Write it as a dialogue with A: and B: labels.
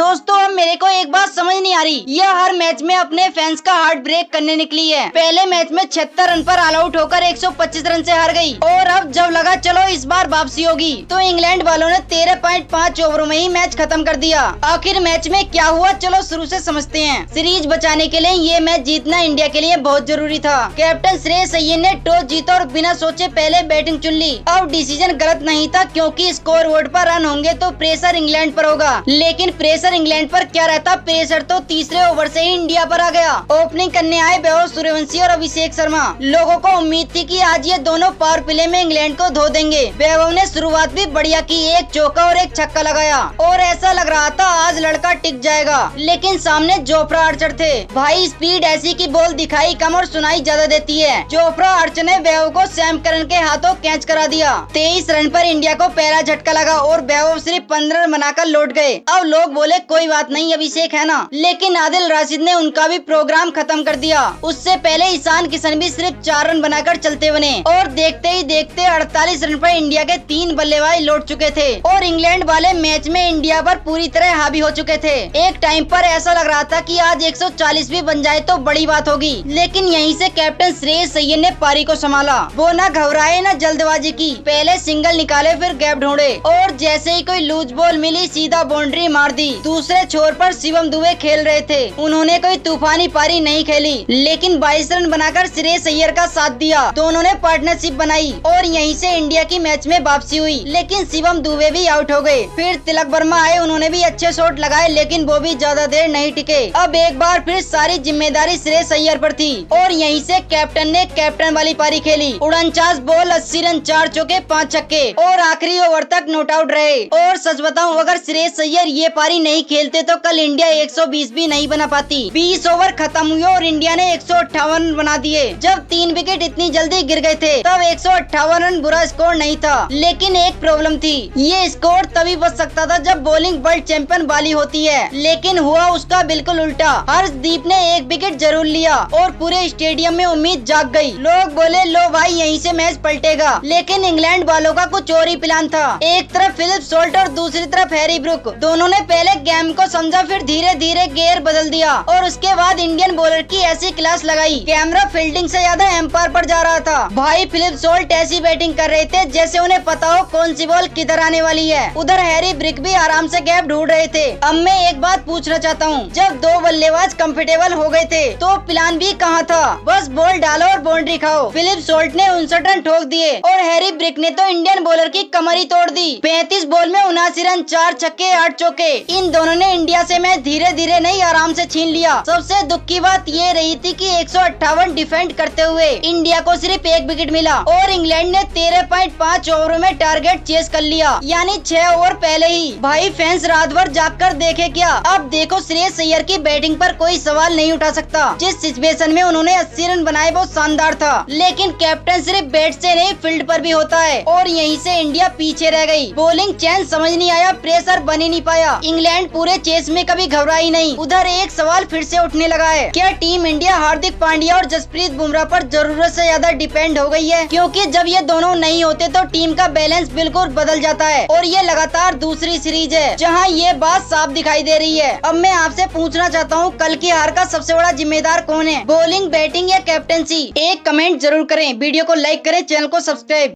A: दोस्तों अब मेरे को एक बात समझ नहीं आ रही, यह हर मैच में अपने फैंस का हार्ट ब्रेक करने निकली है। पहले मैच में 76 रन पर ऑल आउट होकर 125 रन से हार गई और अब जब लगा चलो इस बार वापसी होगी तो इंग्लैंड वालों ने 13.5 ओवरों में ही मैच खत्म कर दिया। आखिर मैच में क्या हुआ, चलो शुरू से समझते हैं। सीरीज बचाने के लिए ये मैच जीतना इंडिया के लिए बहुत जरूरी था। कैप्टन श्रेयस अय्यर ने टॉस जीता और बिना सोचे पहले बैटिंग चुन ली। अब डिसीजन गलत नहीं था क्योंकि स्कोर बोर्ड पर रन होंगे तो प्रेशर इंग्लैंड पर होगा, लेकिन प्रेशर इंग्लैंड पर क्या रहता, प्रेशर तो तीसरे ओवर से ही इंडिया पर आ गया। ओपनिंग करने आए वैभव सूर्यवंशी और अभिषेक शर्मा। लोगों को उम्मीद थी कि आज ये दोनों पावर प्ले में इंग्लैंड को धो देंगे। वैभव ने शुरुआत भी बढ़िया की, एक चौका और एक छक्का लगाया और ऐसा लग रहा था आज लड़का टिक जाएगा, लेकिन सामने जोफ्रा आर्चर थे। भाई स्पीड ऐसी की बॉल दिखाई कम और सुनाई ज्यादा देती है। जोफ्रा आर्चर ने वैभव को सैम करन के हाथों कैच करा दिया। 23 रन पर इंडिया को पहला झटका लगा और वैभव सिर्फ 15 रन बनाकर लौट गए। अब लोग बोले कोई बात नहीं अभिषेक है ना, लेकिन आदिल राशिद ने उनका भी प्रोग्राम खत्म कर दिया। उससे पहले ईशान किशन भी सिर्फ 4 रन बनाकर चलते बने और देखते ही देखते 48 रन पर इंडिया के 3 बल्लेबाज लौट चुके थे और इंग्लैंड वाले मैच में इंडिया पर पूरी तरह हावी हो चुके थे। एक टाइम पर ऐसा लग रहा था कि आज 140 भी बन जाए तो बड़ी बात होगी, लेकिन यहीं से कैप्टन श्रेयस अय्यर ने पारी को संभाला। वो न घबराए न जल्दबाजी की, पहले सिंगल निकाले फिर गैप ढूंढे और जैसे ही कोई लूज बॉल मिली सीधा बाउंड्री मार दी। दूसरे छोर पर शिवम दुबे खेल रहे थे, उन्होंने कोई तूफानी पारी नहीं खेली, लेकिन 22 रन बनाकर श्रेयस अय्यर का साथ दिया। दोनों ने पार्टनरशिप बनाई और यहीं से इंडिया की मैच में वापसी हुई, लेकिन शिवम दुबे भी आउट हो गए। फिर तिलक वर्मा आए, उन्होंने भी अच्छे शॉट लगाए, लेकिन वो भी ज्यादा देर नहीं टिके। अब एक बार फिर सारी जिम्मेदारी श्रेयस अय्यर पर थी और यहीं से कैप्टन ने कैप्टन वाली पारी खेली। 49 बॉल 80 रन 4 चौके 5 छक्के और आखिरी ओवर तक नॉट आउट रहे। और सच बताऊं अगर श्रेयस अय्यर ये पारी नहीं खेलते तो कल इंडिया 120 भी नहीं बना पाती। 20 ओवर खत्म हुए और इंडिया ने 158 रन बना दिए। जब 3 विकेट इतनी जल्दी गिर गए थे तब 158 रन बुरा स्कोर नहीं था, लेकिन एक प्रॉब्लम थी, ये स्कोर तभी बच सकता था जब बॉलिंग वर्ल्ड चैंपियन बाली होती है, लेकिन हुआ उसका बिल्कुल उल्टा। हर्षदीप ने 1 विकेट जरूर लिया और पूरे स्टेडियम में उम्मीद जाग गई। लोग बोले लो भाई यहीं से मैच पलटेगा, लेकिन इंग्लैंड वालों का कुछ और ही प्लान था। एक तरफ फिलिप सोल्ट और दूसरी तरफ हैरी ब्रुक, दोनों ने पहले गेम को समझा फिर धीरे धीरे गेयर बदल दिया और उसके बाद इंडियन बॉलर की ऐसी क्लास लगाई, कैमरा फील्डिंग से ज्यादा एम्पायर पर जा रहा था। भाई फिलिप सोल्ट ऐसी बैटिंग कर रहे थे जैसे उन्हें पता हो कौन सी बॉल किधर आने वाली है। उधर हैरी ब्रुक भी आराम से गैप ढूंढ रहे थे। अब मैं एक बात पूछना चाहता हूँ, जब 2 बल्लेबाज कंफर्टेबल हो गए थे तो प्लान भी कहाँ था, बस बॉल डालो और बाउंड्री खाओ। फिलिप सोल्ट ने 59 रन ठोक दिए और हैरी ब्रुक ने तो इंडियन बॉलर की कमर ही तोड़ दी। 35 बॉल में 79 रन 4 छक्के 8 चौके। इन दोनों ने इंडिया से मैच धीरे धीरे नहीं आराम से छीन लिया। सबसे दुख की बात ये रही थी कि 158 डिफेंड करते हुए इंडिया को सिर्फ 1 विकेट मिला और इंग्लैंड ने 13.5 ओवरों में टारगेट चेस कर लिया, यानी 6 ओवर पहले ही। भाई फैंस रात भर जाग कर देखे क्या, अब देखो श्रेयस अय्यर की बैटिंग पर कोई सवाल नहीं उठा सकता। जिस सिचुएशन में उन्होंने 80 रन बनाए वो शानदार था, लेकिन कैप्टन सिर्फ बैट से नहीं फील्ड पर भी होता है और यहीं से इंडिया पीछे रह गई। बॉलिंग चैन समझ नहीं आया, प्रेशर बन ही नहीं पाया। इंग्लैंड पूरे चेस में कभी घबराई नहीं। उधर एक सवाल फिर से उठने लगा है, क्या टीम इंडिया हार्दिक पांड्या और जसप्रीत बुमराह पर जरूरत से ज्यादा डिपेंड हो गई है? क्योंकि जब ये दोनों नहीं होते तो टीम का बैलेंस बिल्कुल बदल जाता है और ये लगातार दूसरी सीरीज है जहाँ ये बात साफ दिखाई दे रही है। अब मैं आपसे पूछना चाहता हूँ कल की हार का सबसे बड़ा जिम्मेदार कौन है, बॉलिंग, बैटिंग या कैप्टनसी? एक कमेंट जरूर करें, वीडियो को लाइक करें, चैनल को सब्सक्राइब